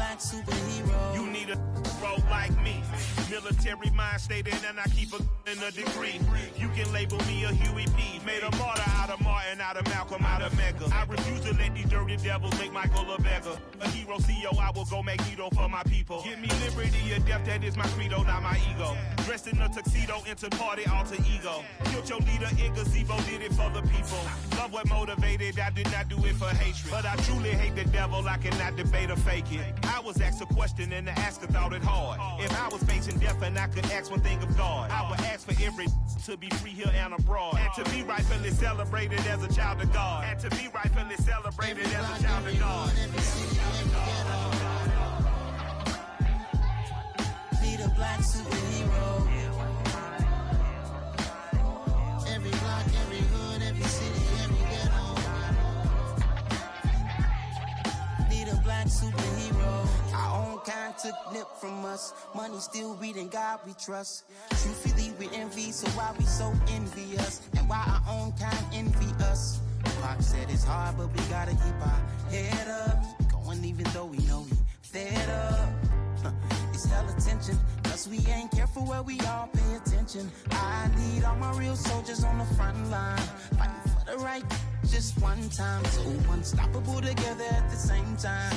black superhero. You need a bro like me. Military mind stated, and I keep in a degree. You can label me a Huey P. Made a martyr out of Martin, out of Malcolm, out of Mega. I refuse to let these dirty devils make Michael a beggar. A hero CEO, I will go Magneto for my people. Give me liberty or death, that is my credo, not my ego. Dressed in a tuxedo, into party, alter ego. Killed your leader in gazebo, did it for the people. Love what motivated, I did not do it for hatred. But I truly hate the devil, I cannot debate or fake it. I was asked a question and the asker thought it hard. If I was facing death and I could ask one thing of God, I would ask for every to be free here and abroad. And to be rightfully celebrated as a child of God. And to be rightfully celebrated as a child of God. Need a black superhero. Every block, every hood, every city, every ghetto. Need a black superhero. Our own kind took nip from us. Money still reading God we trust. Truthfully we envy, so why we so envious? And why our own kind envy us? Pac said it's hard, but we gotta keep our head up. Going even though we know we fed up. It's hell attention, cause we ain't careful where we all pay attention. I need all my real soldiers on the front line, fighting for the right just one time. So unstoppable together at the same time,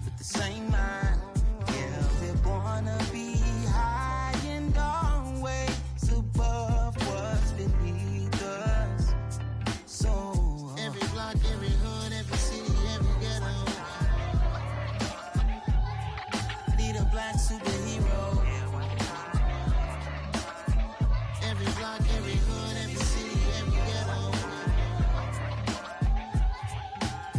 with the same mind. Yeah, we're gonna be high and always above what's beneath us. So every block, every hood, every city, every ghetto. Need a black superhero. Every block, every hood, every city, every ghetto.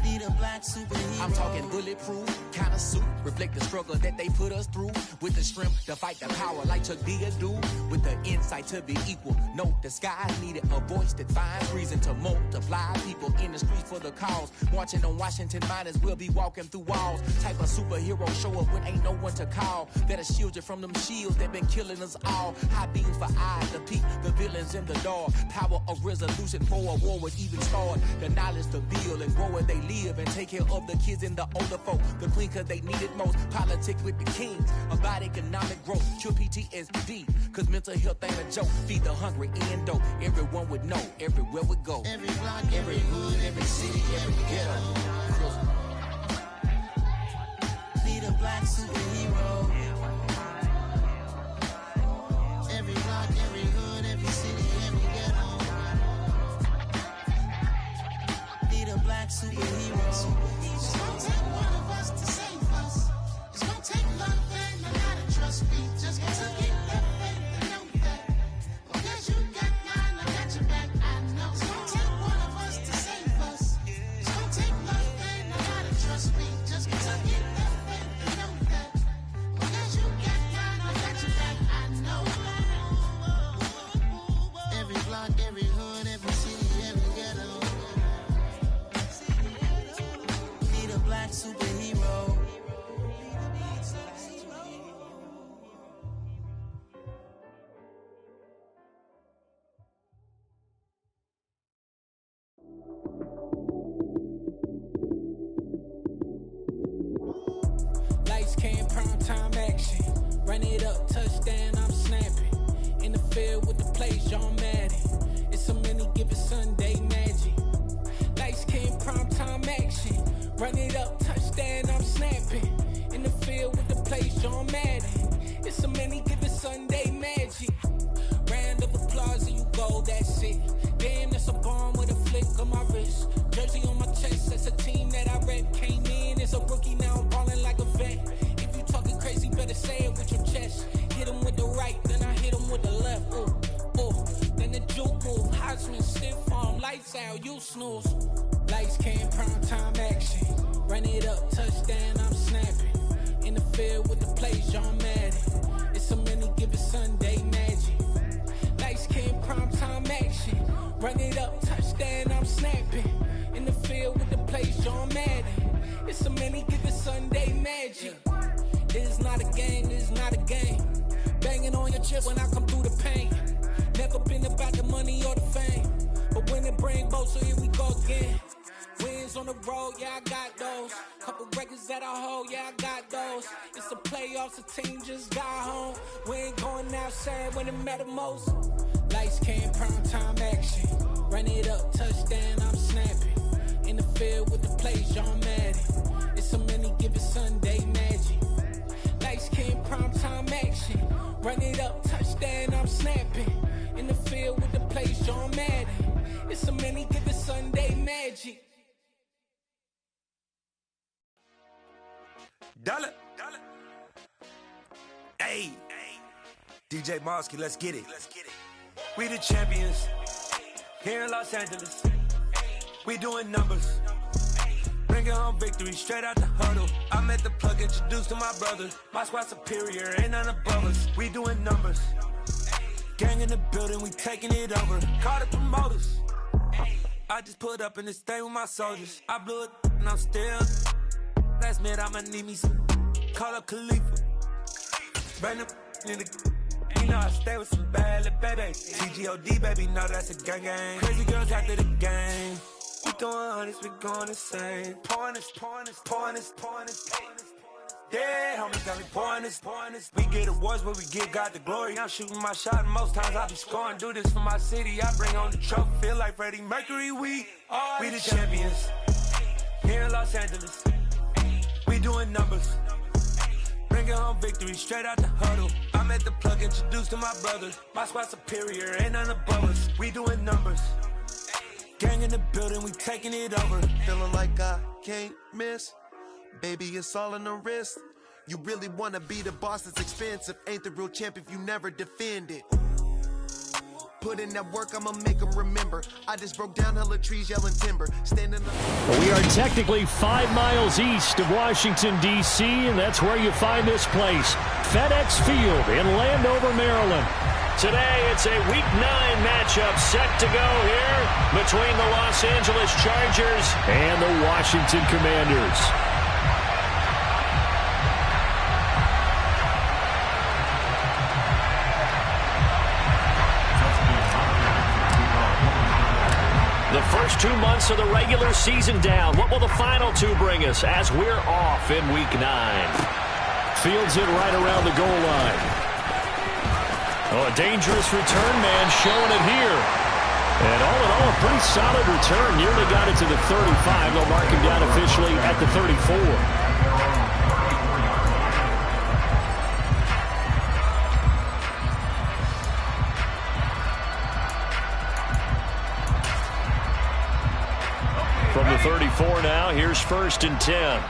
Need a black superhero. I'm talking bulletproof kind of suit, reflect the struggle that they put us through. With the strength to fight the power like Chuck D do. With the insight to be equal. Note the sky needed a voice that finds reason to multiply people in the streets for the cause. Marching on Washington, might as well be walking through walls. Type of superhero show up when ain't no one to call. That'll shield you from them shields that been killing us all. High beams for eyes to peek the villains in the dark. Power of resolution for a war would even start. The knowledge to build and grow where they live and take care of the kids and the older folk. The queen cause they need it most. Politics with the kings. About economic growth. Cure PTSD. Cause mental health ain't a joke. Feed the hungry and dope. Everyone would know. Everywhere we go. Every block, every hood, every city, every ghetto. Need a black superhero. Every block, every hood, every city, every ghetto. Need a black superhero. It's gonna take one of us to save us. It's gonna take love and a lot of trust. We just got to get that faith and know that. Because you got mine, I got your back, I know. It's gonna take one of us to save us. It's gonna take love and a lot of trust. We just got to get that faith and know that. Because you got mine, I got your back, I know. Every block, every hood, every city, every ghetto. Need a black superhero. Lights came, prime time action. Run it up, touchdown, I'm snapping. In the field with the plays, John Madden. It's a many given Sunday magic. Lights came, prime time action. Run it up, touchdown, I'm snapping. In the field with the plays, John Madden. It's a many given Sunday magic. Round of applause and you go, that's it. Damn, that's a bomb with a flick on my wrist. Jersey on my chest, that's a team that I rep. Came in as a rookie, now I'm ballin' like a vet. If you talking crazy, better say it with your chest. Hit him with the right, then I hit him with the left. Ooh, ooh. Then the juke move, Heisman, stiff arm, lights out, you snooze. Lights came, prime time action. Run it up, touchdown, I'm snapping. In the field with the plays, John Madden. It's a many given Sunday magic. Lights came, prime time action. Run it up, touchdown, I'm snapping. In the field with the plays, John Madden. It's a many given Sunday magic. This is not a game, this is not a game. Banging on your chest when I come through the pain. Never been about the money or the fame. But when it bring both, so here we go again. We wins on the road, yeah, I got those. Couple records that I hold, yeah, I got those. It's the playoffs, the team just got home. We ain't going outside when it matter most. Lights came, prime time action. Run it up, touchdown, I'm snapping. In the field with the plays, John Madden. It's so many, give it Sunday magic. Lights came, prime time action. Run it up, touchdown, I'm snapping. In the field with the plays, John Madden. It's so many, give it Sunday magic. Dollar. Hey. DJ Mosky, let's get it. We the champions here in Los Angeles. We doing numbers. Bringing home victory straight out the huddle. I'm at the plug, introduced to my brother. My squad superior, ain't none above us. We doing numbers. Gang in the building, we taking it over. Call the promoters. I just put up in this thing with my soldiers. I blew it and I'm still. Last minute I'ma need me some. Call up Khalifa. Bring them in the. You know I stay with some bad little babies. TGOD baby, know that's a gang gang. Crazy girls after the game. We throwing hundreds, we going insane. Pouring this. Yeah, homies got me pouring this. We get awards, but we give God the glory. I'm shooting my shot, and most times I be scoring. Do this for my city, I bring on the trophy. Feel like Freddie Mercury, we the champions. Here in Los Angeles, we doing numbers. Bringing home victory straight out the huddle. I'm at the plug, introduced to my brother. My squad superior, ain't none above us. We doing numbers. Gang in the building, we taking it over. Feeling like I can't miss. Baby, it's all in the wrist. You really wanna be the boss, that's expensive. Ain't the real champ if you never defend it. Put in that work, I'ma make them remember. I just broke down hella trees, yelling timber. Standing up. We are technically 5 miles east of Washington, D.C., and that's where you find this place, FedEx Field in Landover, Maryland. Today, it's a Week 9 matchup set to go here between the Los Angeles Chargers and the Washington Commanders. The first 2 months of the regular season down. What will the final 2 bring us as we're off in Week 9? Fields it right around the goal line. Oh, a dangerous return man showing it here. And all in all, a pretty solid return. Nearly got it to the 35. They'll mark him down officially at the 34. From the 34 now, here's 1st and 10.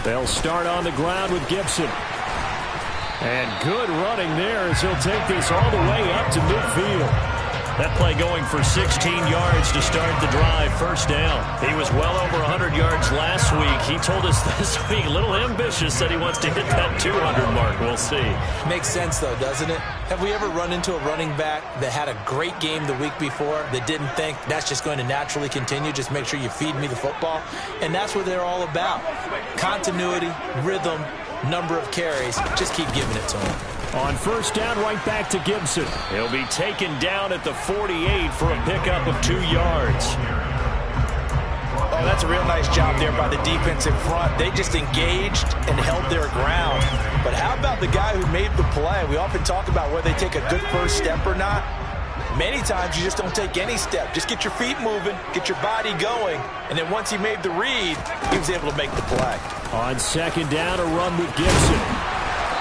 They'll start on the ground with Gibson. And good running there as he'll take this all the way up to midfield. That play going for 16 yards to start the drive, 1st down. He was well over 100 yards last week. He told us this week, a little ambitious, said he wants to hit that 200 mark. We'll see. Makes sense, though, doesn't it? Have we ever run into a running back that had a great game the week before that didn't think that's just going to naturally continue? Just make sure you feed me the football. And that's what they're all about. Continuity, rhythm, number of carries. Just keep giving it to him. On 1st down, right back to Gibson. He'll be taken down at the 48 for a pickup of 2 yards. Oh, that's a real nice job there by the defense in front. They just engaged and held their ground. But how about the guy who made the play? We often talk about whether they take a good first step or not. Many times you just don't take any step. Just get your feet moving, get your body going, and then once he made the read, he was able to make the play. On 2nd down, a run with Gibson.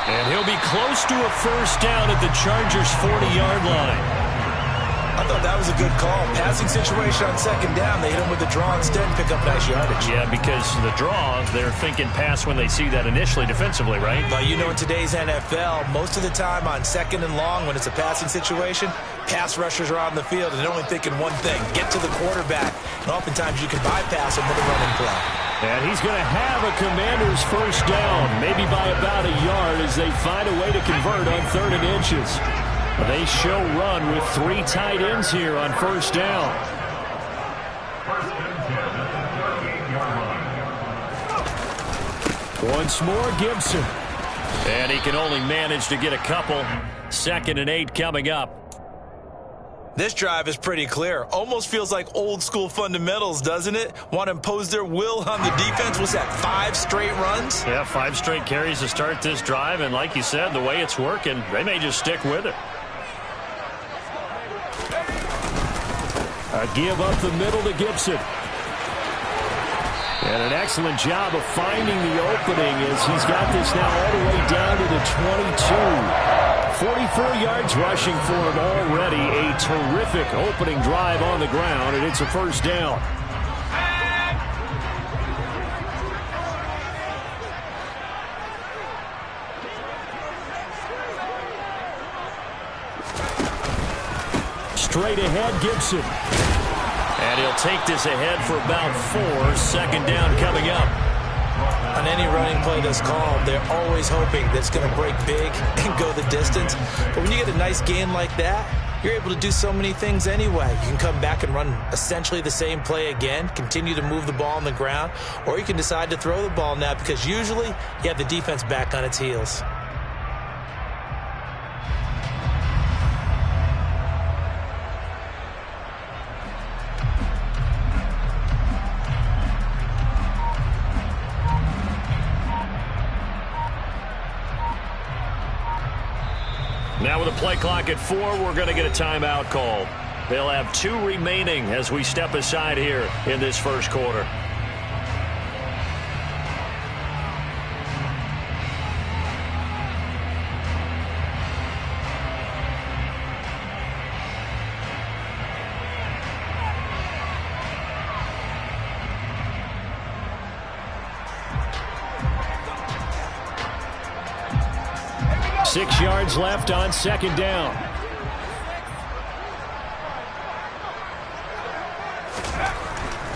And he'll be close to a 1st down at the Chargers' 40-yard line. I thought that was a good call. Passing situation on 2nd down. They hit him with the draw instead and pick up nice yardage. Yeah, because the draw, they're thinking pass when they see that initially defensively, right? But you know, in today's NFL, most of the time on 2nd and long, when it's a passing situation, pass rushers are on the field and they're only thinking one thing, get to the quarterback. And oftentimes you can bypass him with a running play. And he's going to have a Commander's 1st down, maybe by about a yard as they find a way to convert on 3rd and inches. They show run with 3 tight ends here on 1st down. Once more, Gibson. And he can only manage to get a couple. 2nd and 8 coming up. This drive is pretty clear. Almost feels like old school fundamentals, doesn't it? Want to impose their will on the defense. Was that 5 straight runs? Yeah, 5 straight carries to start this drive. And like you said, the way it's working, they may just stick with it. A give up the middle to Gibson. And an excellent job of finding the opening as he's got this now all the way down to the 22. 44 yards rushing for him already. A terrific opening drive on the ground, and it's a first down. Straight ahead, Gibson. And he'll take this ahead for about 4. 2nd down coming up. On any running play that's called, they're always hoping that it's going to break big and go the distance. But when you get a nice gain like that, you're able to do so many things anyway. You can come back and run essentially the same play again, continue to move the ball on the ground, or you can decide to throw the ball now because usually you have the defense back on its heels. Now with a play clock at 4, we're going to get a timeout called. They'll have 2 remaining as we step aside here in this first quarter. Six yards left on 2nd down.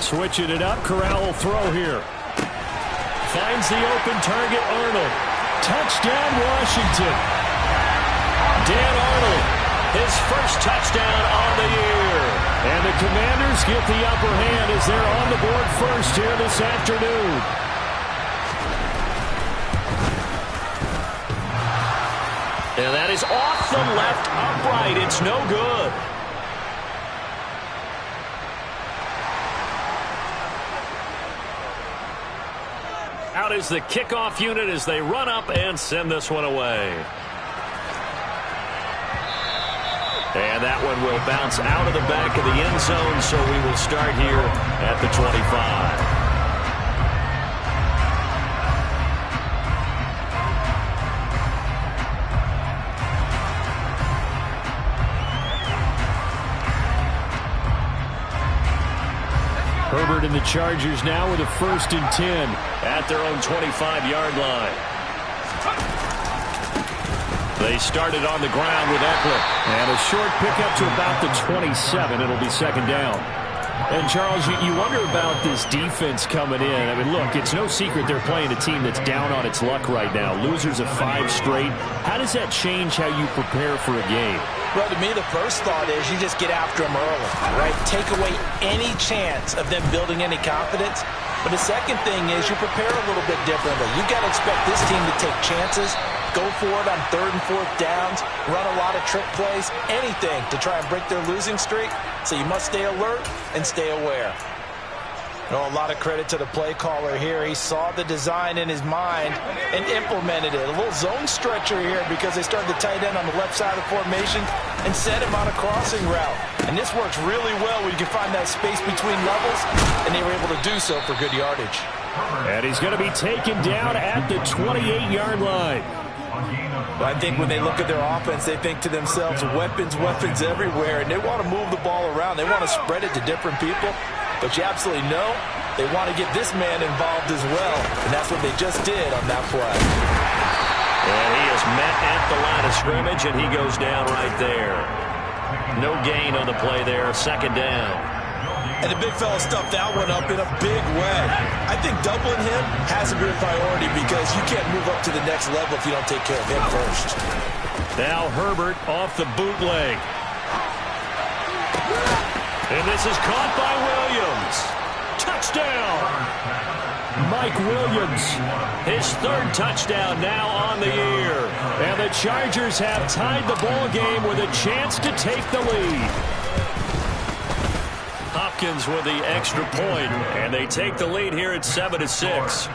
Switching it up, Corral will throw here. Finds the open target, Arnold. Touchdown, Washington. Dan Arnold, his first touchdown on the year. And the Commanders get the upper hand as they're on the board first here this afternoon. And that is off the left upright. It's no good. Out is the kickoff unit as they run up and send this one away. And that one will bounce out of the back of the end zone, so we will start here at the 25. Herbert and the Chargers now with a 1st and 10 at their own 25-yard line. They started on the ground with Eckler. And a short pickup to about the 27. It'll be 2nd down. And, Charles, you wonder about this defense coming in. I mean, look, it's no secret they're playing a team that's down on its luck right now. Losers of 5 straight. How does that change how you prepare for a game? Well, to me, the first thought is you just get after them early, right? Take away any chance of them building any confidence. But the second thing is you prepare a little bit differently. You've got to expect this team to take chances, go for it on 3rd and 4th downs, run a lot of trick plays, anything to try and break their losing streak. So you must stay alert and stay aware. Oh, a lot of credit to the play caller here. He saw the design in his mind and implemented it. A little zone stretcher here because they started the tight end on the left side of the formation and set him on a crossing route. And this works really well when you can find that space between levels, and they were able to do so for good yardage. And he's going to be taken down at the 28-yard line. I think when they look at their offense, they think to themselves, weapons everywhere, and they want to move the ball around. They want to spread it to different people. But you absolutely know they want to get this man involved as well, and that's what they just did on that play. And he is met at the line of scrimmage, and he goes down right there. No gain on the play there, 2nd down. And the big fella stuffed that one up in a big way. I think doubling him has to be a priority because you can't move up to the next level if you don't take care of him first. Now Herbert off the bootleg. And this is caught by Williams. Touchdown! Mike Williams. His third touchdown now on the year. And the Chargers have tied the ball game with a chance to take the lead. Hopkins with the extra point, and they take the lead here at 7-6.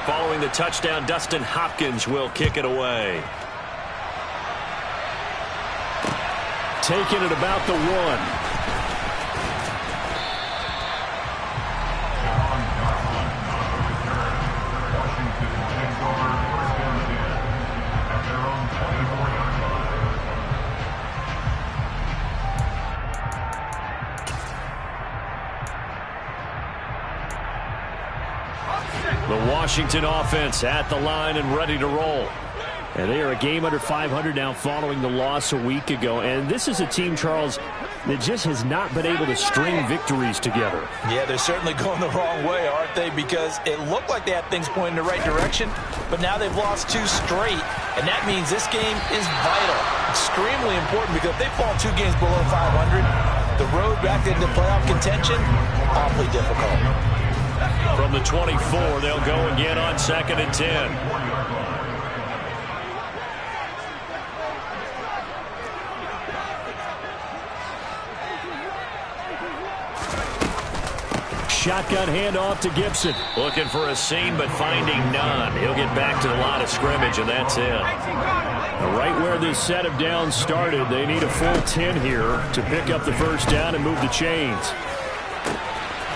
Following the touchdown, Dustin Hopkins will kick it away. Taking it about the 1. The Washington offense at the line and ready to roll. And they are a game under 500 now following the loss a week ago. And this is a team, Charles, that just has not been able to string victories together. Yeah, they're certainly going the wrong way, aren't they? Because it looked like they had things pointing in the right direction, but now they've lost 2 straight. And that means this game is vital, extremely important, because if they fall 2 games below 500, the road back into playoff contention, awfully difficult. From the 24, they'll go again on 2nd and 10. Shotgun handoff to Gibson. Looking for a seam, but finding none. He'll get back to the line of scrimmage, and that's it. Right where this set of downs started, they need a full 10 here to pick up the first down and move the chains.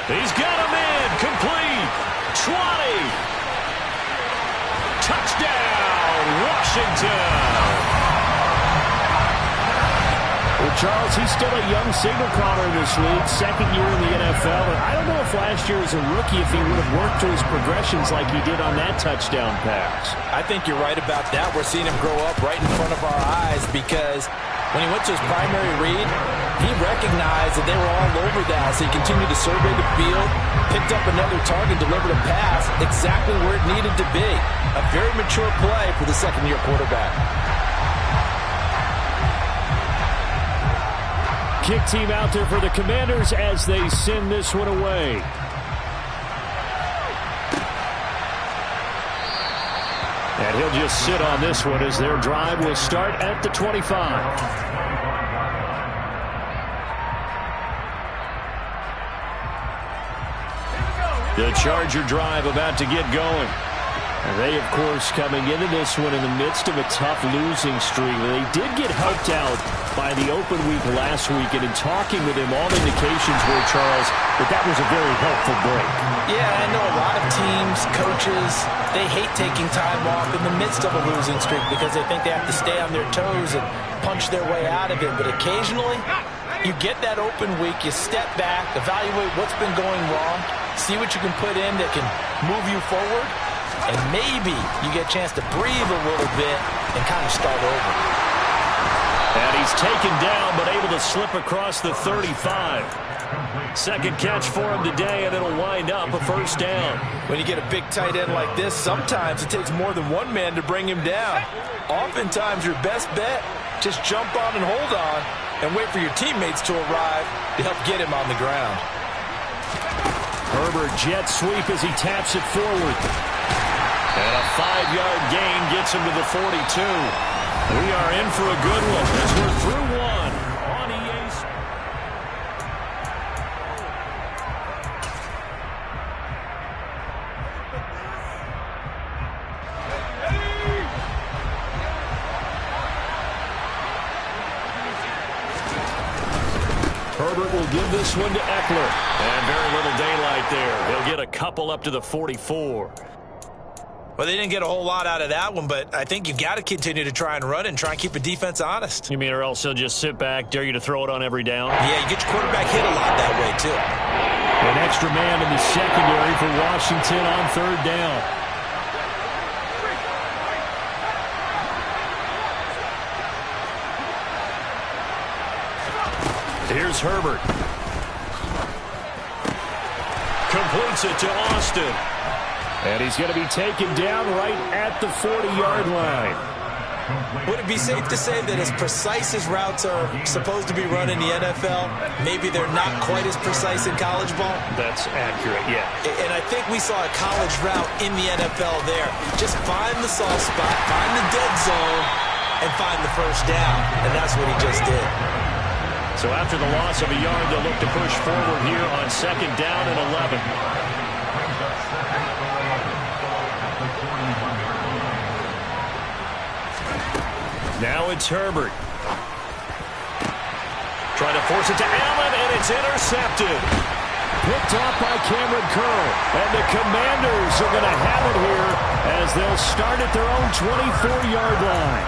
He's got him in. Complete. 20. Touchdown, Washington. Well, Charles, he's still a young signal caller in this league, 2nd year in the NFL. And I don't know if last year as a rookie if he would have worked through his progressions like he did on that touchdown pass. I think you're right about that. We're seeing him grow up right in front of our eyes because when he went to his primary read, he recognized that they were all over that. So he continued to survey the field, picked up another target, delivered a pass exactly where it needed to be. A very mature play for the second-year quarterback. Kick team out there for the Commanders as they send this one away. And he'll just sit on this one as their drive will start at the 25. The Charger drive about to get going. And they, of course, coming into this one in the midst of a tough losing streak. They did get helped out by the open week last week, and in talking with him, all indications were, Charles, that was a very helpful break. Yeah, I know a lot of teams, coaches, they hate taking time off in the midst of a losing streak because they think they have to stay on their toes and punch their way out of it. But occasionally, you get that open week, you step back, evaluate what's been going wrong, see what you can put in that can move you forward, and maybe you get a chance to breathe a little bit and kind of start over. And he's taken down, but able to slip across the 35. Second catch for him today, and it'll wind up a first down. When you get a big tight end like this, sometimes it takes more than one man to bring him down. Oftentimes, your best bet, just jump on and hold on and wait for your teammates to arrive to help get him on the ground. Herbert jet sweep as he taps it forward. And a 5-yard gain gets him to the 42. We are in for a good one as we're through one on EA. Herbert will give this one to Eckler. And very little daylight there. He'll get a couple up to the 44. Well, they didn't get a whole lot out of that one, but I think you've got to continue to try and run and try and keep the defense honest. You mean or else he'll just sit back, dare you to throw it on every down? Yeah, you get your quarterback hit a lot that way, too. An extra man in the secondary for Washington on third down. Here's Herbert. Completes it to Austin. And he's going to be taken down right at the 40-yard line. Would it be safe to say that as precise as routes are supposed to be run in the NFL, maybe they're not quite as precise in college ball? That's accurate, yeah. And I think we saw a college route in the NFL there. Just find the soft spot, find the dead zone, and find the first down. And that's what he just did. So after the loss of a yard, they'll look to push forward here on 2nd down and 11. Now it's Herbert. Trying to force it to Allen, and it's intercepted. Picked off by Cameron Curl. And the Commanders are going to have it here as they'll start at their own 24-yard line.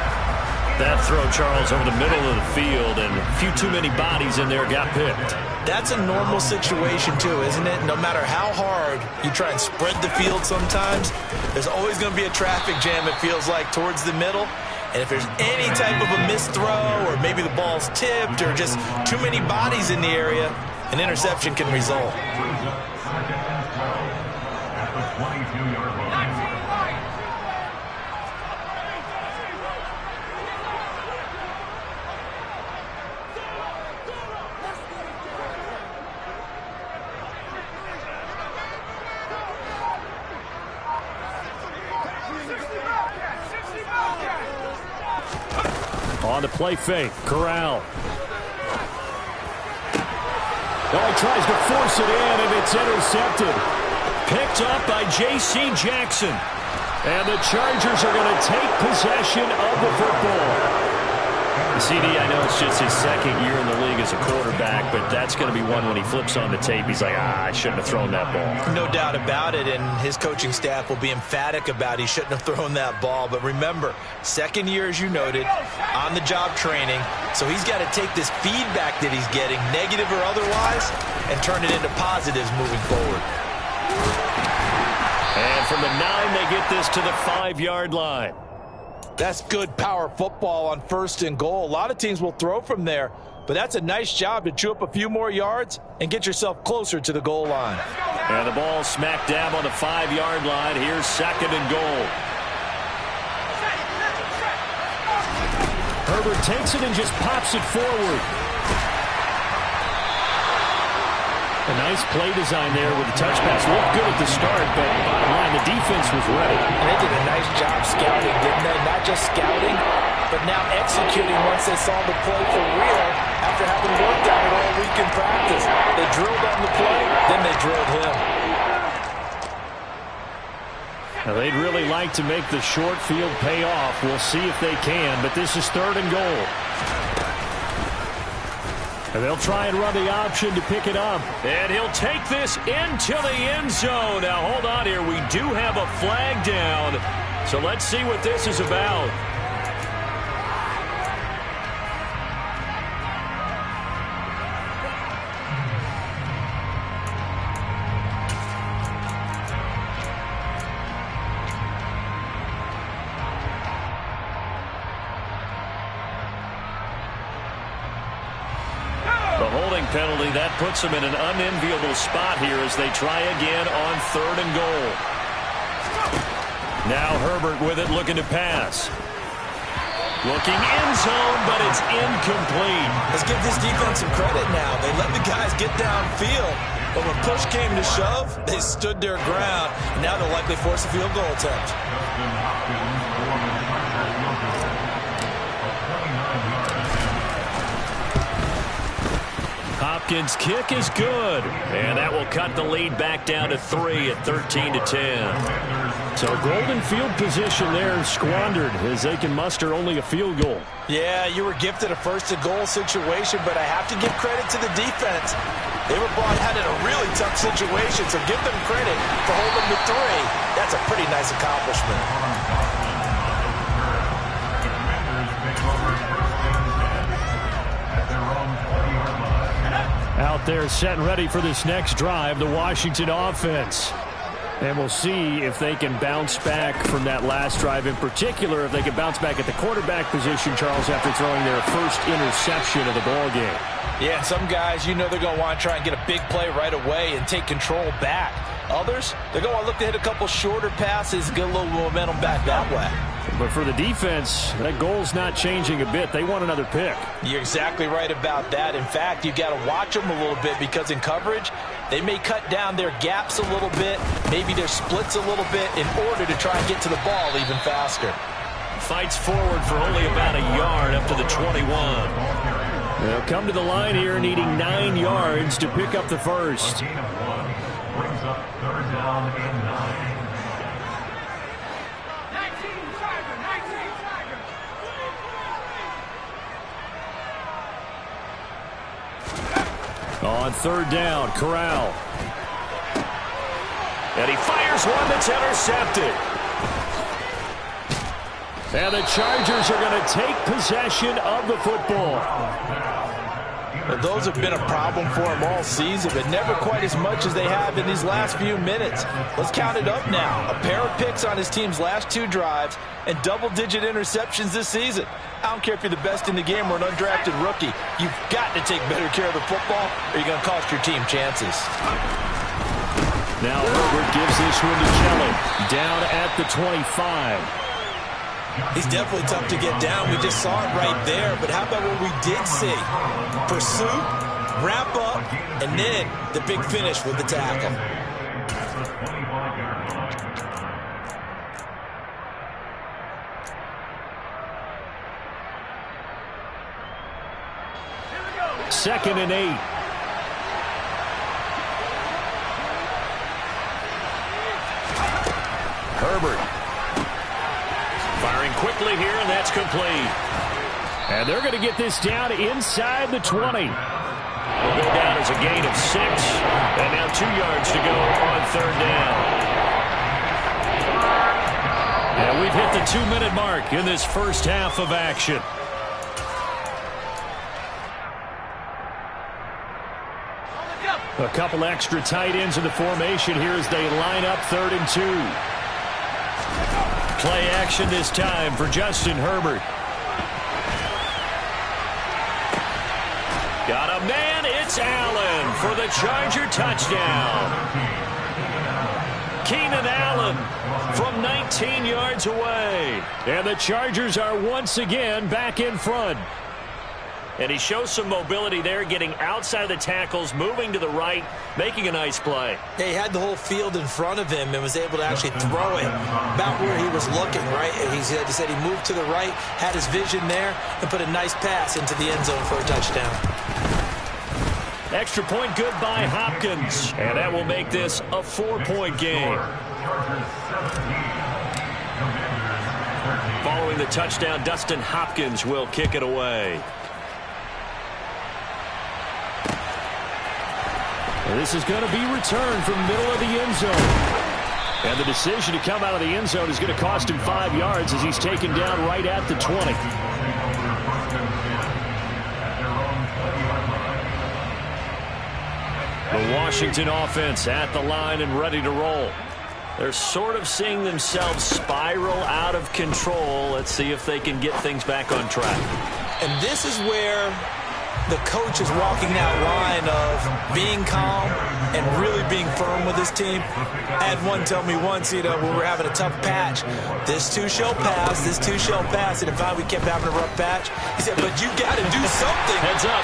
That throw, Charles, over the middle of the field, and a few too many bodies in there got picked. That's a normal situation, too, isn't it? No matter how hard you try and spread the field sometimes, there's always going to be a traffic jam, it feels like, towards the middle. And if there's any type of a missed throw, or maybe the ball's tipped, or just too many bodies in the area, an interception can result. On the play fake, Corral. Oh, he tries to force it in, and it's intercepted. Picked up by J.C. Jackson. And the Chargers are going to take possession of the football. CD, I know it's just his 2nd year in the league as a quarterback, but that's going to be one when he flips on the tape. He's like, I shouldn't have thrown that ball. No doubt about it, and his coaching staff will be emphatic about he shouldn't have thrown that ball. But remember, 2nd year, as you noted, on-the-job training, so he's got to take this feedback that he's getting, negative or otherwise, and turn it into positives moving forward. And from the 9, they get this to the 5-yard line. That's good power football on 1st and goal. A lot of teams will throw from there, but that's a nice job to chew up a few more yards and get yourself closer to the goal line. And the ball smack dab on the 5-yard line. Here's 2nd and goal. Herbert takes it and just pops it forward. A nice play design there with the touch pass. Looked good at the start, but bottom line, the defense was ready. And they did a nice job scouting, didn't they? Not just scouting, but now executing once they saw the play for real after having worked on it all week in practice. They drilled on the play, then they drilled him. Now, they'd really like to make the short field pay off. We'll see if they can, but this is 3rd and goal. And they'll try and run the option to pick it up. And he'll take this into the end zone. Now, hold on here. We do have a flag down. So let's see what this is about. Penalty, that puts them in an unenviable spot here as they try again on 3rd and goal. Now Herbert with it, looking to pass. Looking end zone, but it's incomplete. Let's give this defense some credit now. They let the guys get downfield, but when push came to shove, they stood their ground. And now they'll likely force a field goal attempt. Hopkins' kick is good, and that will cut the lead back down to 3 at 13-10. So golden field position there squandered as they can muster only a field goal. Yeah, you were gifted a 1st and goal situation, but I have to give credit to the defense. They were brought out in a really tough situation, so give them credit for holding to 3. That's a pretty nice accomplishment. Out there set and ready for this next drive, the Washington offense. And we'll see if they can bounce back from that last drive, in particular if they can bounce back at the quarterback position, Charles, after throwing their first interception of the ball game. Yeah, and some guys, you know they're going to want to try and get a big play right away and take control back. Others, they're going to look to hit a couple shorter passes and get a little momentum back that way. But for the defense, that goal's not changing a bit. They want another pick. You're exactly right about that. In fact, you got to watch them a little bit because in coverage, they may cut down their gaps a little bit, maybe their splits a little bit in order to try and get to the ball even faster. Fights forward for only about a yard up to the 21. They'll come to the line here needing 9 yards to pick up the first. Brings up third down and 9. On third down, Corral. And he fires one that's intercepted. And the Chargers are going to take possession of the football. Well, those have been a problem for him all season, but never quite as much as they have in these last few minutes. Let's count it up now. A pair of picks on his team's last 2 drives and double-digit interceptions this season. I don't care if you're the best in the game or an undrafted rookie. You've got to take better care of the football or you're going to cost your team chances. Now Herbert gives this one to Kelly. Down at the 25. He's definitely tough to get down. We just saw it right there. But how about what we did see? Pursuit, wrap up, and then the big finish with the tackle. Second and 8. Herbert. Firing quickly here, and that's complete. And they're going to get this down inside the 20. Will go down as a gain of 6. And now 2 yards to go on third down. And we've hit the 2-minute mark in this first half of action. A couple extra tight ends in the formation here as they line up 3rd and 2. Play action this time for Justin Herbert. Got a man, it's Allen for the Charger touchdown. Keenan Allen from 19 yards away. And the Chargers are once again back in front. And he shows some mobility there, getting outside the tackles, moving to the right, making a nice play. Yeah, he had the whole field in front of him and was able to actually throw it about where he was looking, right? And he said he moved to the right, had his vision there, and put a nice pass into the end zone for a touchdown. Extra point good by Hopkins. And that will make this a 4-point game. Following the touchdown, Dustin Hopkins will kick it away. And this is going to be returned from middle of the end zone. And the decision to come out of the end zone is going to cost him 5 yards as he's taken down right at the 20. The Washington offense at the line and ready to roll. They're sort of seeing themselves spiral out of control. Let's see if they can get things back on track. And this is where the coach is walking that line of being calm and really being firm with his team. I had one tell me once, when we were having a tough patch, this too shall pass, this too shall pass. And if we kept having a rough patch, he said, but you got to do something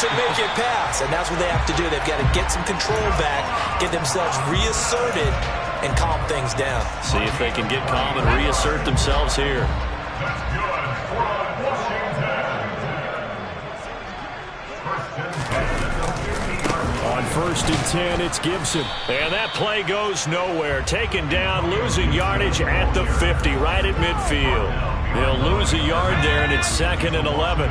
to make it pass. And that's what they have to do. They've got to get some control back, get themselves reasserted, and calm things down. See if they can get calm and reassert themselves here. On 1st and 10, it's Gibson. And that play goes nowhere. Taken down, losing yardage at the 50, right at midfield. They'll lose a yard there, and it's 2nd and 11.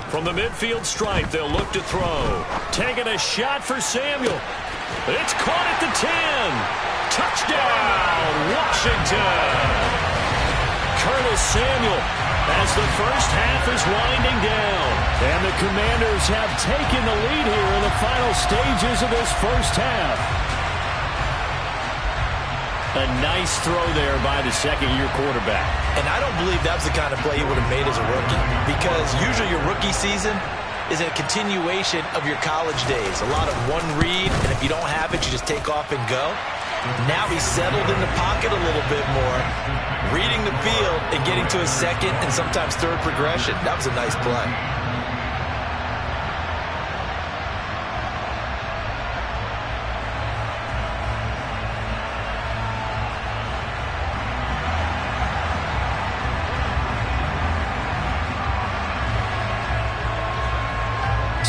From the midfield stripe, they'll look to throw. Taking a shot for Samuel. It's caught at the 10. Touchdown, Washington. Curtis Samuel as the first half is winding down. And the Commanders have taken the lead here in the final stages of this first half. A nice throw there by the second-year quarterback. And I don't believe that's the kind of play he would have made as a rookie, because usually your rookie season is a continuation of your college days. A lot of one read, and if you don't have it, you just take off and go. Now he's settled in the pocket a little bit more, reading the field and getting to his second and sometimes third progression. That was a nice play.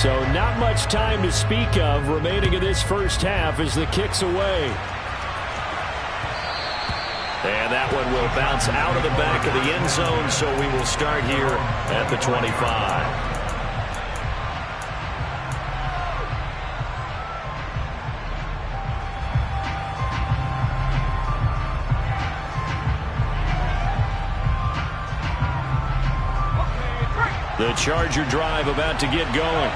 So not much time to speak of remaining in this first half as the kick's away. And that one will bounce out of the back of the end zone, so we will start here at the 25. The Charger drive about to get going.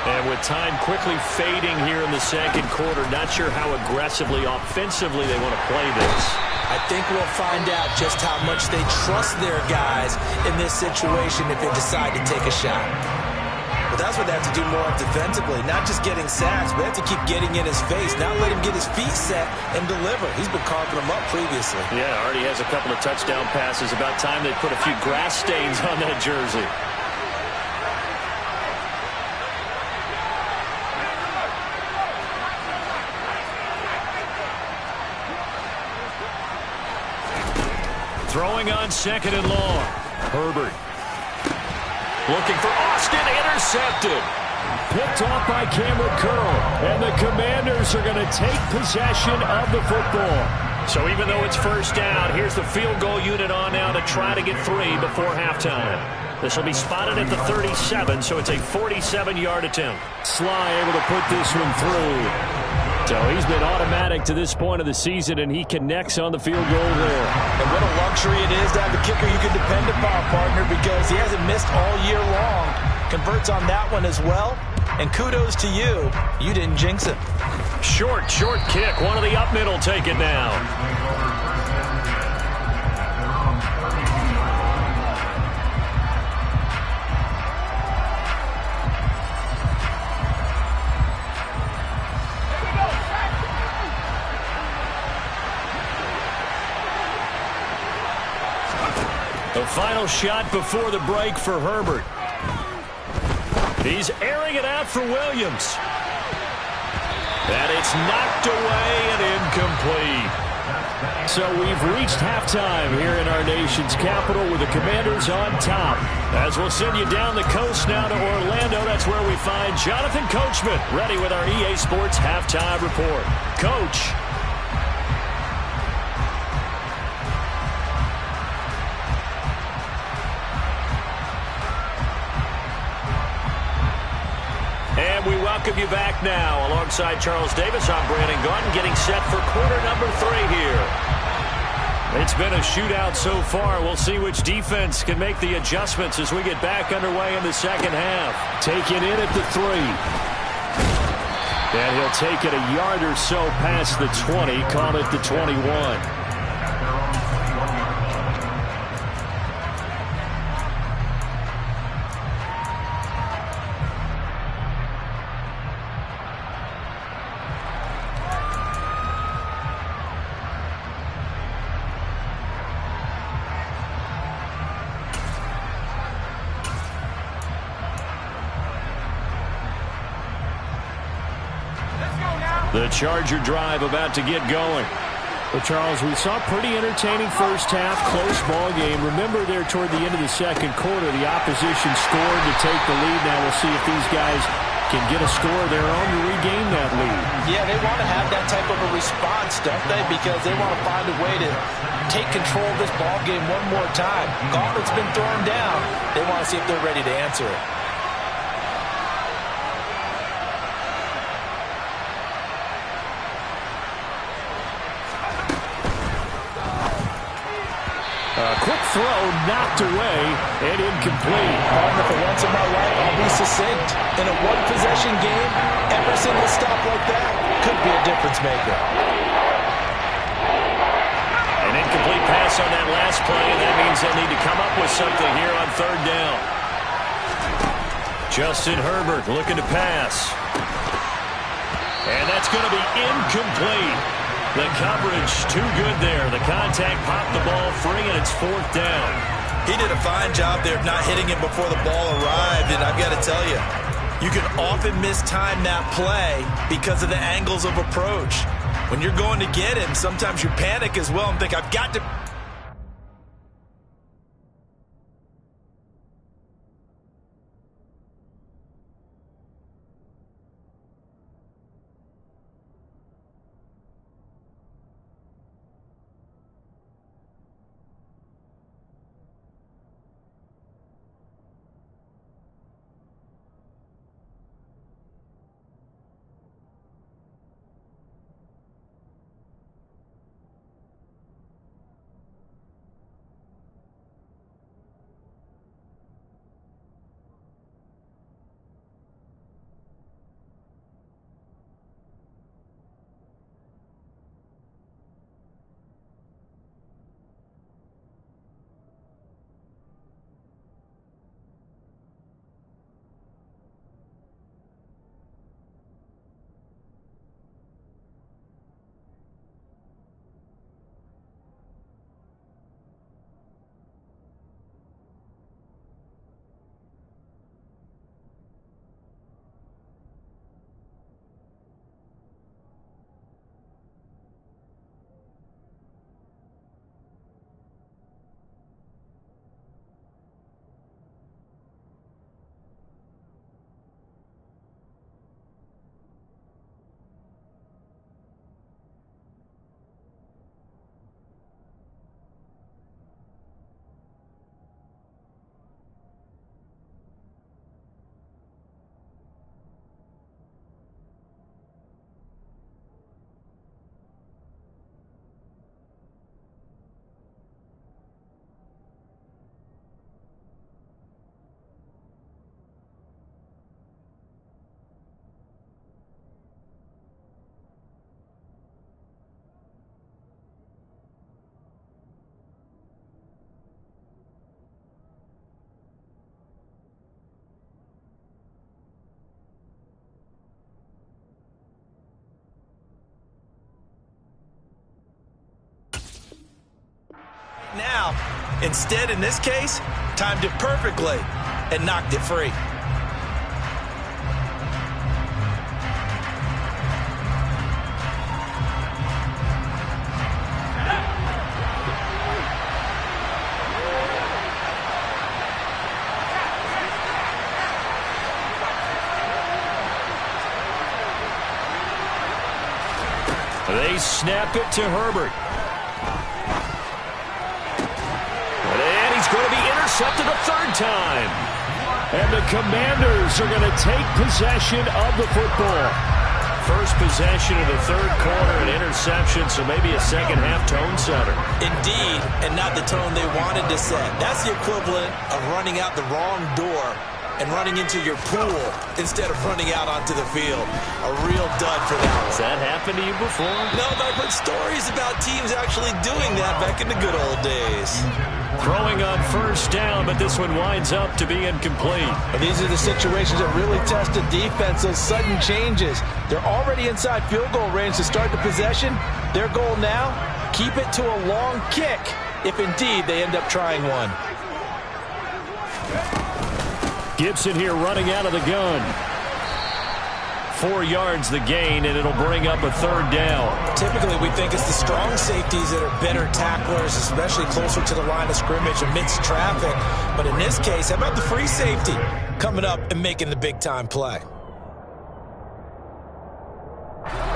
And with time quickly fading here in the second quarter, not sure how aggressively, offensively they want to play this. I think we'll find out just how much they trust their guys in this situation if they decide to take a shot. But that's what they have to do more defensively, not just getting sacks, but they have to keep getting in his face, not let him get his feet set and deliver. He's been carving them up previously. Yeah, already has a couple of touchdown passes. About time they put a few grass stains on that jersey. Throwing on second and long. Herbert. Looking for Austin. Intercepted. Picked off by Cameron Curl. And the Commanders are going to take possession of the football. So even though it's first down, here's the field goal unit on now to try to get 3 before halftime. This will be spotted at the 37, so it's a 47-yard attempt. Sly able to put this one through. So he's been automatic to this point of the season, and he connects on the field goal there. And what a luxury it is to have a kicker you can depend upon, partner, because he hasn't missed all year long. Converts on that one as well. And kudos to you. You didn't jinx it. Short kick. One of the up middle take it now. The final shot before the break for Herbert. He's airing it out for Williams. And it's knocked away and incomplete. So we've reached halftime here in our nation's capital with the Commanders on top. As we'll send you down the coast now to Orlando, that's where we find Jonathan Coachman ready with our EA Sports halftime report. Coach. And we welcome you back now. Alongside Charles Davis, I'm Brandon Gaudin, getting set for quarter number 3 here. It's been a shootout so far. We'll see which defense can make the adjustments as we get back underway in the second half. Take it in at the 3. And he'll take it a yard or so past the 20, call it the 21. The Charger drive about to get going. Well, Charles, we saw a pretty entertaining first half, close ball game. Remember there toward the end of the second quarter, the opposition scored to take the lead. Now we'll see if these guys can get a score of their own to regain that lead. Yeah, they want to have that type of a response, don't they? Because they want to find a way to take control of this ball game one more time. Gauntlet's been thrown down. They want to see if they're ready to answer it. Quick throw, knocked away, and incomplete. Partner, for once in my life, I'll be succinct. In a one-possession game, every single stop like that could be a difference maker. An incomplete pass on that last play, and that means they'll need to come up with something here on third down. Justin Herbert looking to pass. And that's going to be incomplete. The coverage too good there. The contact popped the ball free, and it's fourth down. He did a fine job there of not hitting him before the ball arrived, and I've got to tell you, you can often mistime that play because of the angles of approach. When you're going to get him, sometimes you panic as well and think, I've got to... Now, instead, in this case, timed it perfectly and knocked it free. They snap it to Herbert. Going to be intercepted a third time. And the Commanders are going to take possession of the football. First possession of the third quarter, an interception, so maybe a second-half tone setter. Indeed, and not the tone they wanted to set. That's the equivalent of running out the wrong door and running into your pool instead of running out onto the field. A real dud for that one. Has that happened to you before? No, but I've heard stories about teams actually doing that back in the good old days. Throwing on first down, but this one winds up to be incomplete. And these are the situations that really test a defense, those sudden changes. They're already inside field goal range to start the possession. Their goal now, keep it to a long kick, if indeed they end up trying one. Gibson here running out of the gun. 4 yards the gain, and it'll bring up a third down. Typically, we think it's the strong safeties that are better tacklers, especially closer to the line of scrimmage amidst traffic. But in this case, how about the free safety coming up and making the big-time play?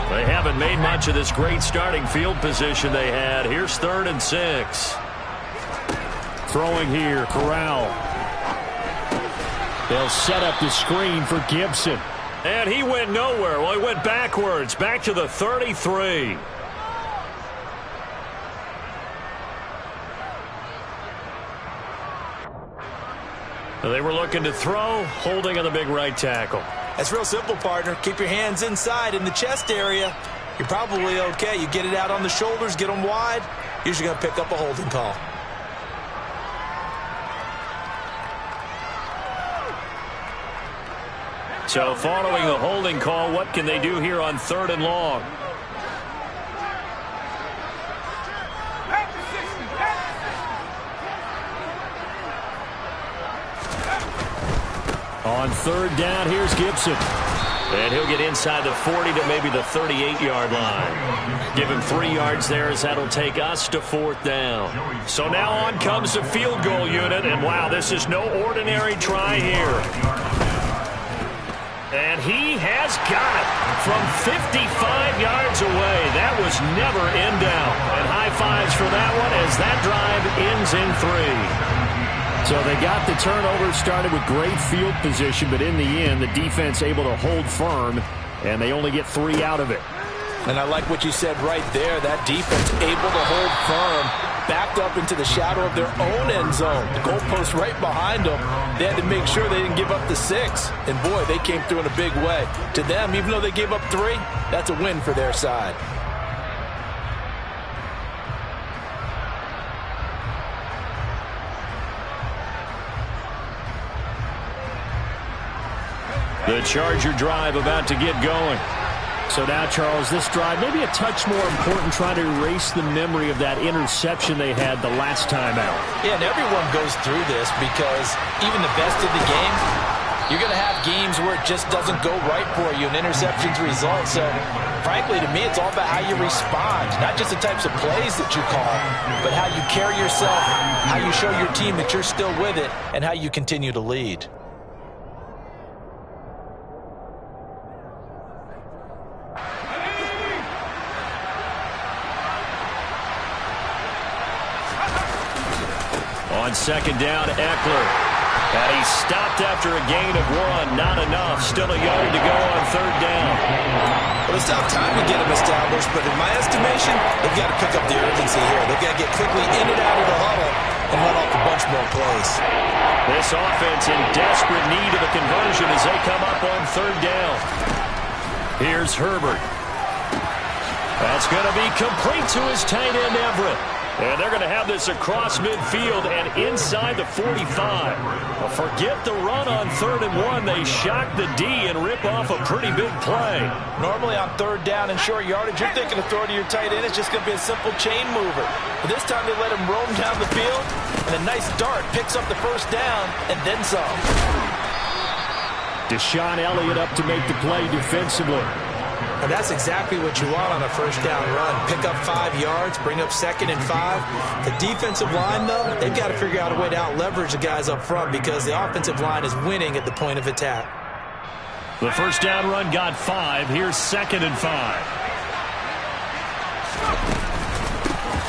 They haven't made much of this great starting field position they had. Here's 3rd and 6. Throwing here, Corral. They'll set up the screen for Gibson. And he went nowhere. Well, he went backwards, back to the 33. They were looking to throw, holding on the big right tackle. That's real simple, partner. Keep your hands inside in the chest area you're probably okay. You get it out on the shoulders, get them wide, usually going to pick up a holding call. So following the holding call, what can they do here on 3rd and long? On 3rd down, here's Gibson. And he'll get inside the 40 to maybe the 38-yard line. Give him 3 yards there as that'll take us to 4th down. So now on comes the field goal unit. And, wow, this is no ordinary try here. And he has got it from 55 yards away. That was never in doubt. And high fives for that one as that drive ends in 3. So they got the turnover started with great field position, but in the end, the defense able to hold firm, and they only get 3 out of it. And I like what you said right there. That defense able to hold firm, backed up into the shadow of their own end zone. The goalpost right behind them. They had to make sure they didn't give up the 6. And, boy, they came through in a big way. To them, even though they gave up 3, that's a win for their side. The Charger drive about to get going. So now, Charles, this drive maybe a touch more important, trying to erase the memory of that interception they had the last time out. Yeah, and everyone goes through this because even the best of the game, you're going to have games where it just doesn't go right for you and interceptions result. So, frankly, to me, it's all about how you respond, not just the types of plays that you call, but how you carry yourself, how you show your team that you're still with it, and how you continue to lead. On 2nd down, Eckler. And he stopped after a gain of 1. Not enough. Still a yard to go on 3rd down. Well, it's not time to get him established, but in my estimation, they've got to pick up the urgency here. They've got to get quickly in and out of the huddle and run off a bunch more plays. This offense in desperate need of a conversion as they come up on 3rd down. Here's Herbert. That's going to be complete to his tight end, Everett. And they're going to have this across midfield and inside the 45. Well, forget the run on 3rd and 1. They shock the D and rip off a pretty big play. Normally on 3rd down and short yardage, you're thinking of throwing to your tight end. It's just going to be a simple chain mover. But this time they let him roam down the field, and a nice dart picks up the 1st down and then some. Deshaun Elliott up to make the play defensively. And that's exactly what you want on a 1st down run. Pick up 5 yards, bring up 2nd and 5. The defensive line, though, they've got to figure out a way to out-leverage the guys up front because the offensive line is winning at the point of attack. The 1st down run got 5. Here's 2nd and 5.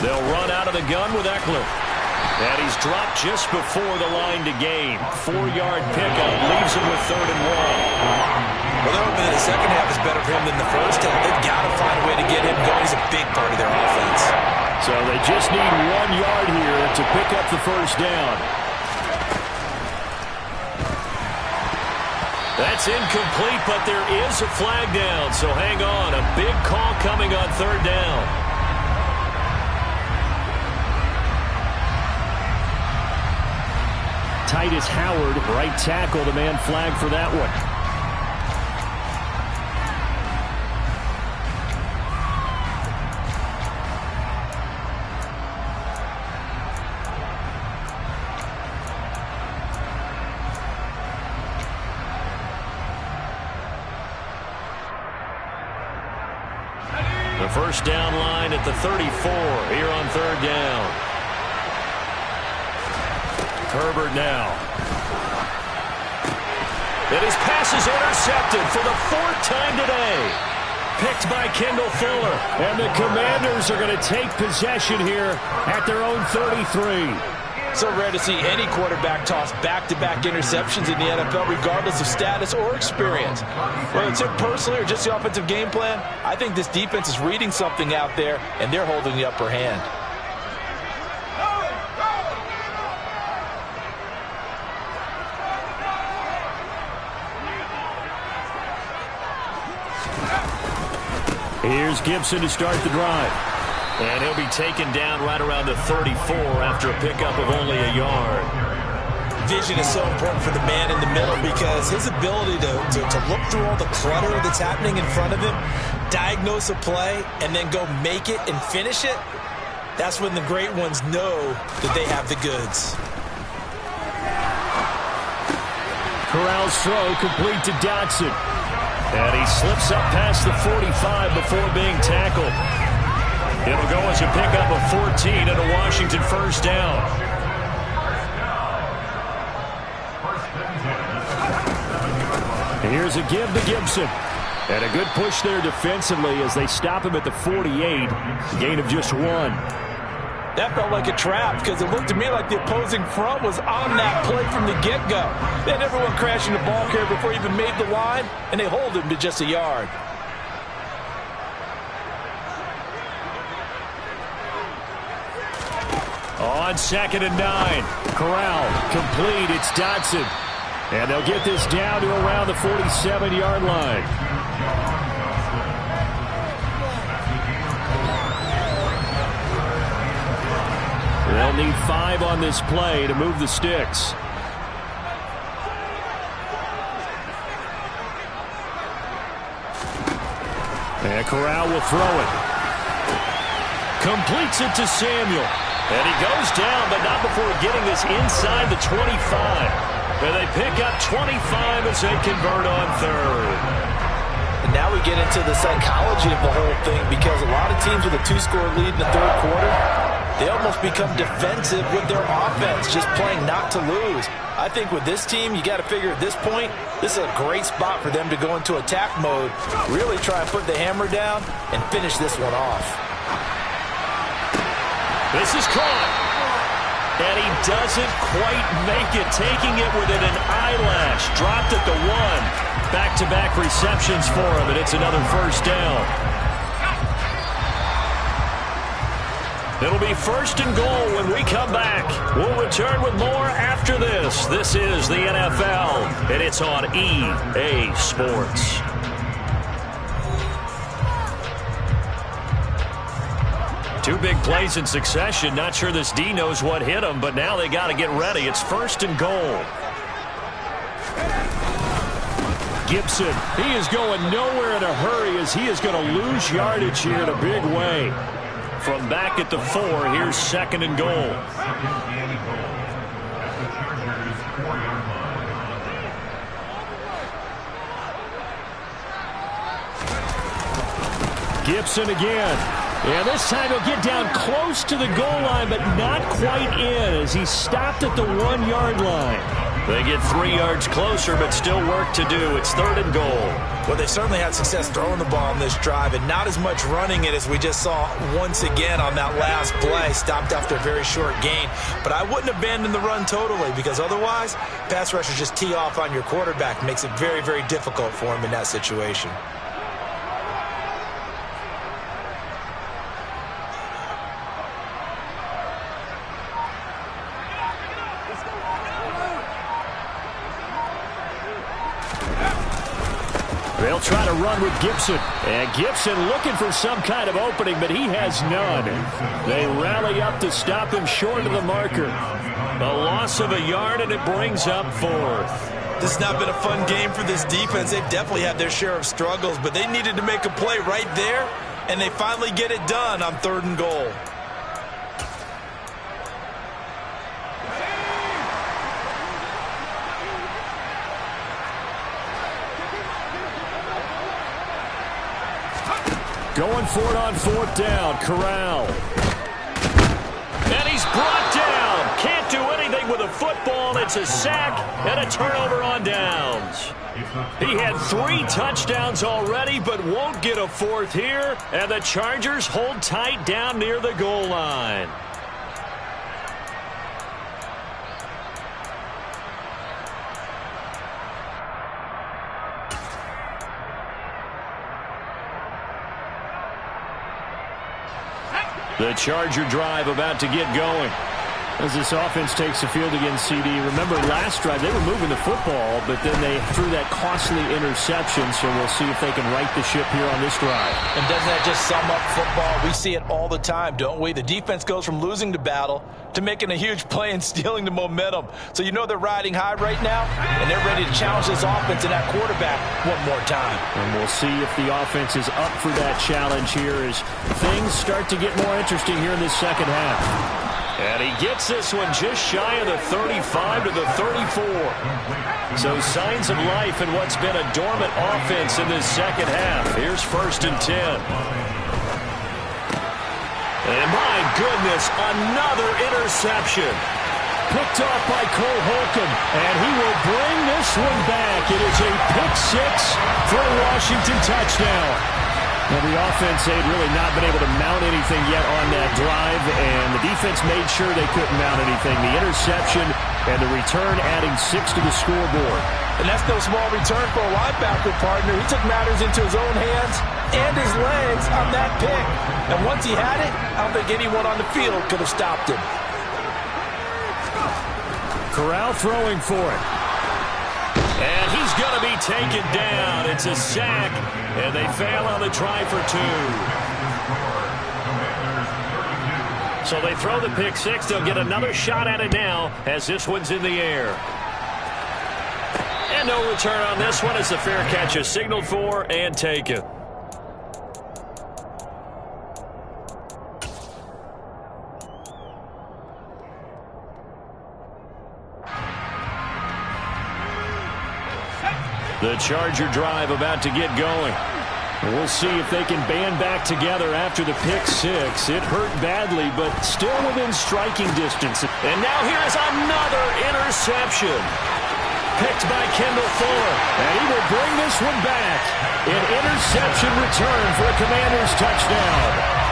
They'll run out of the gun with Eckler. And he's dropped just before the line to gain. 4-yard pickup leaves him with 3rd and 1. Well, they're hoping that the second half is better for him than the first half. They've got to find a way to get him going. He's a big part of their offense. So they just need 1 yard here to pick up the 1st down. That's incomplete, but there is a flag down. So hang on. A big call coming on 3rd down. Titus Howard, right tackle, the man flagged for that one. The 1st down line at the 34 here on 3rd down. Herbert now. And his pass is intercepted for the 4th time today. Picked by Kendall Fuller. And the Commanders are going to take possession here at their own 33. So rare to see any quarterback toss back-to-back interceptions in the NFL, regardless of status or experience. Whether it's him personally or just the offensive game plan, I think this defense is reading something out there, and they're holding the upper hand. Here's Gibson to start the drive. And he'll be taken down right around the 34 after a pickup of only a yard. Vision is so important for the man in the middle because his ability to look through all the clutter that's happening in front of him, diagnose a play, and then go make it and finish it, that's when the great ones know that they have the goods. Corral's throw complete to Dotson. And he slips up past the 45 before being tackled. It'll go as a pickup of 14 and a Washington first down. Here's a give to Gibson. And a good push there defensively as they stop him at the 48. Gain of just 1. That felt like a trap because it looked to me like the opposing front was on that play from the get-go. They had everyone crashing the ball carrier before he even made the line, and they hold him to just a yard. On 2nd and 9. Corral complete. It's Dotson. And they'll get this down to around the 47-yard line. They'll need 5 on this play to move the sticks. And Corral will throw it. Completes it to Samuel. And he goes down, but not before getting this inside the 25. And they pick up 25 as they convert on 3rd. And now we get into the psychology of the whole thing because a lot of teams with a 2-score lead in the 3rd quarter, they almost become defensive with their offense, just playing not to lose. I think with this team, you got to figure at this point, this is a great spot for them to go into attack mode, really try and put the hammer down and finish this one off. This is caught. And he doesn't quite make it, taking it within an eyelash. Dropped at the 1. Back-to-back receptions for him, and it's another first down. It'll be 1st and goal when we come back. We'll return with more after this. This is the NFL, and it's on EA Sports. Two big plays in succession. Not sure this D knows what hit him, but now they got to get ready. It's 1st and goal. Gibson, he is going nowhere in a hurry as he is going to lose yardage here in a big way. From back at the 4, here's 2nd and goal. Gibson again. And this time he'll get down close to the goal line, but not quite in as he stopped at the 1-yard line. They get 3 yards closer, but still work to do. It's 3rd and goal. Well, they certainly had success throwing the ball on this drive and not as much running it as we just saw once again on that last play. Stopped after a very short gain. But I wouldn't abandon the run totally because otherwise, pass rushers just tee off on your quarterback. Makes it very, very difficult for him in that situation. They'll try to run with Gibson. And Gibson looking for some kind of opening, but he has none. They rally up to stop him short of the marker. A loss of a yard, and it brings up 4th. This has not been a fun game for this defense. They've definitely had their share of struggles, but they needed to make a play right there, and they finally get it done on 3rd and goal. Going for it on 4th down. Corral. And he's brought down. Can't do anything with a football. It's a sack and a turnover on downs. He had 3 touchdowns already, but won't get a 4th here. And the Chargers hold tight down near the goal line. The Charger drive about to get going. As this offense takes the field against CD, remember last drive they were moving the football, but then they threw that costly interception, so we'll see if they can right the ship here on this drive. And doesn't that just sum up football? We see it all the time, don't we? The defense goes from losing the battle to making a huge play and stealing the momentum. So you know they're riding high right now, and they're ready to challenge this offense and that quarterback one more time. And we'll see if the offense is up for that challenge here as things start to get more interesting here in this second half. And he gets this one just shy of the 35 to the 34. So signs of life in what's been a dormant offense in this second half. Here's 1st and 10. And my goodness, another interception. Picked off by Cole Holcomb, and he will bring this one back. It is a pick six for a Washington touchdown. Well, the offense had really not been able to mount anything yet on that drive, and the defense made sure they couldn't mount anything. The interception and the return adding 6 to the scoreboard. And that's no small return for a linebacker partner. He took matters into his own hands and his legs on that pick. And once he had it, I don't think anyone on the field could have stopped him. Corral throwing for it. And he's going to be taken down. It's a sack, and they fail on the try for 2. So they throw the pick six. They'll get another shot at it now as this one's in the air. And no return on this one as the fair catch is signaled for and taken. The Charger drive about to get going. We'll see if they can band back together after the pick six. It hurt badly, but still within striking distance. And now here is another interception. Picked by Kendall Fuller. And he will bring this one back. An interception return for a Commanders touchdown.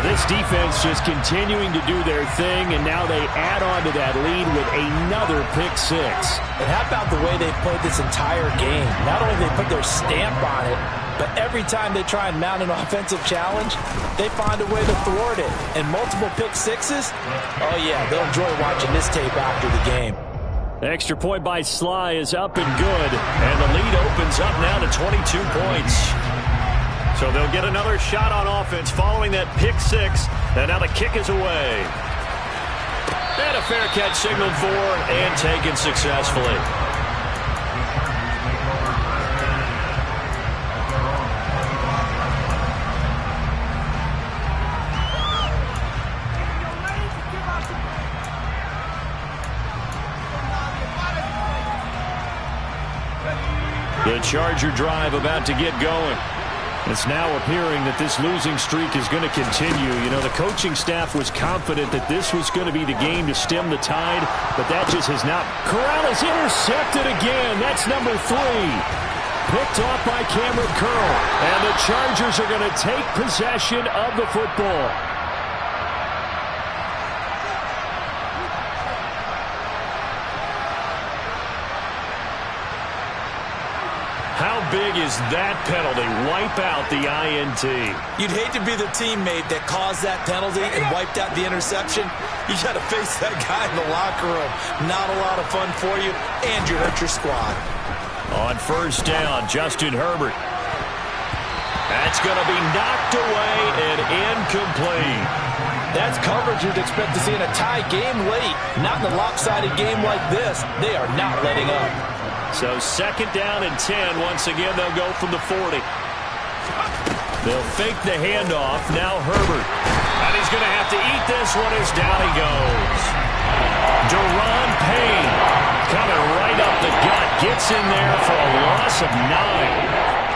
This defense just continuing to do their thing, and now they add on to that lead with another pick six. And how about the way they played this entire game? Not only they put their stamp on it, but every time they try and mount an offensive challenge, they find a way to thwart it. And multiple pick sixes? Oh, yeah, they'll enjoy watching this tape after the game. The extra point by Sly is up and good, and the lead opens up now to 22 points. So they'll get another shot on offense following that pick six, and now the kick is away. And a fair catch signaled for and taken successfully. The Charger drive about to get going. It's now appearing that this losing streak is going to continue. You know, the coaching staff was confident that this was going to be the game to stem the tide, but that just has not. Corral is intercepted again. That's number 3. Picked off by Cameron Curl. And the Chargers are going to take possession of the football. How big is that penalty? Wipe out the INT. You'd hate to be the teammate that caused that penalty and wiped out the interception. You got to face that guy in the locker room. Not a lot of fun for you, and you hurt your squad. On first down, Justin Herbert. That's going to be knocked away and incomplete. That's coverage you'd expect to see in a tie game late. Not in a lopsided game like this. They are not letting up. So second down and 10. Once again, they'll go from the 40. They'll fake the handoff. Now Herbert. And he's going to have to eat this one as down he goes. Deron Payne coming right up the gut. Gets in there for a loss of 9.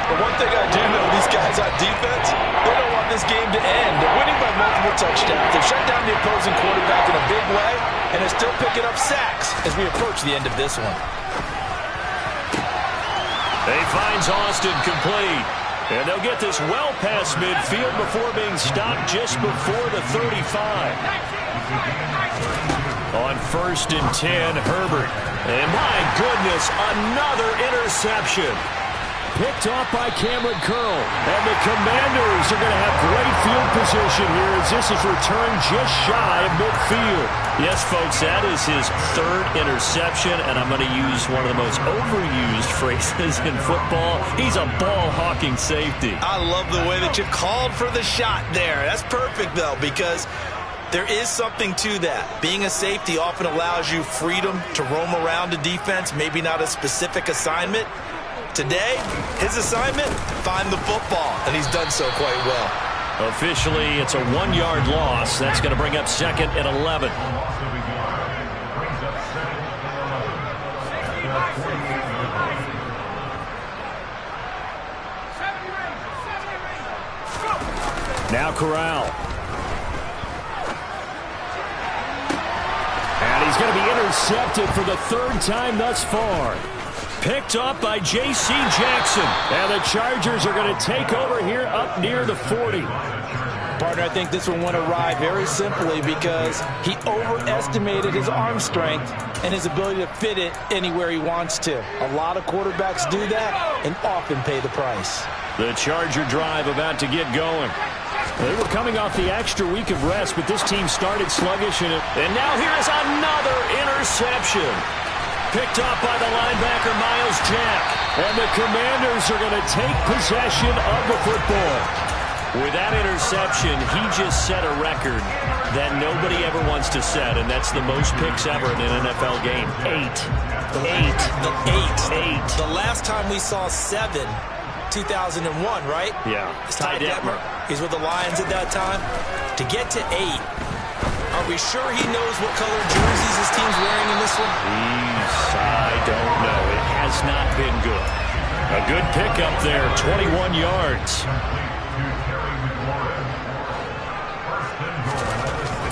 But one thing I do know, these guys on defense, they don't want this game to end. They're winning by multiple touchdowns. They've shut down the opposing quarterback in a big way, and they're still picking up sacks as we approach the end of this one. He finds Austin complete. And they'll get this well past midfield before being stopped just before the 35. On first and 10, Herbert. And my goodness, another interception. picked off by Cameron Curl. And the Commanders are going to have great field position here as this is returned just shy of midfield. Yes, folks, that is his third interception, and I'm going to use one of the most overused phrases in football. He's a ball-hawking safety. I love the way that you called for the shot there. That's perfect, though, because there is something to that. Being a safety often allows you freedom to roam around the defense, maybe not a specific assignment. Today, his assignment, find the football, and he's done so quite well. Officially, it's a 1-yard loss. That's going to bring up second and 11. Now Corral. And he's going to be intercepted for the third time thus far. Picked up by J.C. Jackson. And the Chargers are going to take over here up near the 40. Partner, I think this one went awry very simply because he overestimated his arm strength and his ability to fit it anywhere he wants to. A lot of quarterbacks do that and often pay the price. The Charger drive about to get going. They were coming off the extra week of rest, but this team started sluggish. And now here's another interception. Picked up by the linebacker, Miles Jack. And the Commanders are going to take possession of the football. With that interception, he just set a record that nobody ever wants to set, and that's the most picks ever in an NFL game. 8. The last time we saw 7, 2001, right? Yeah. It's Ty Detmer. He's with the Lions at that time. To get to 8, are we sure he knows what color jerseys his team's wearing in this one? I don't know. It has not been good. A good pickup there, 21 yards.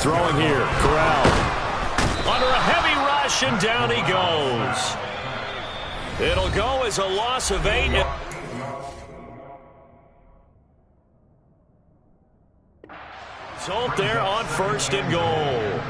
Throwing here, Corral. Under a heavy rush, and down he goes. It'll go as a loss of 8. Result there on 1st and goal.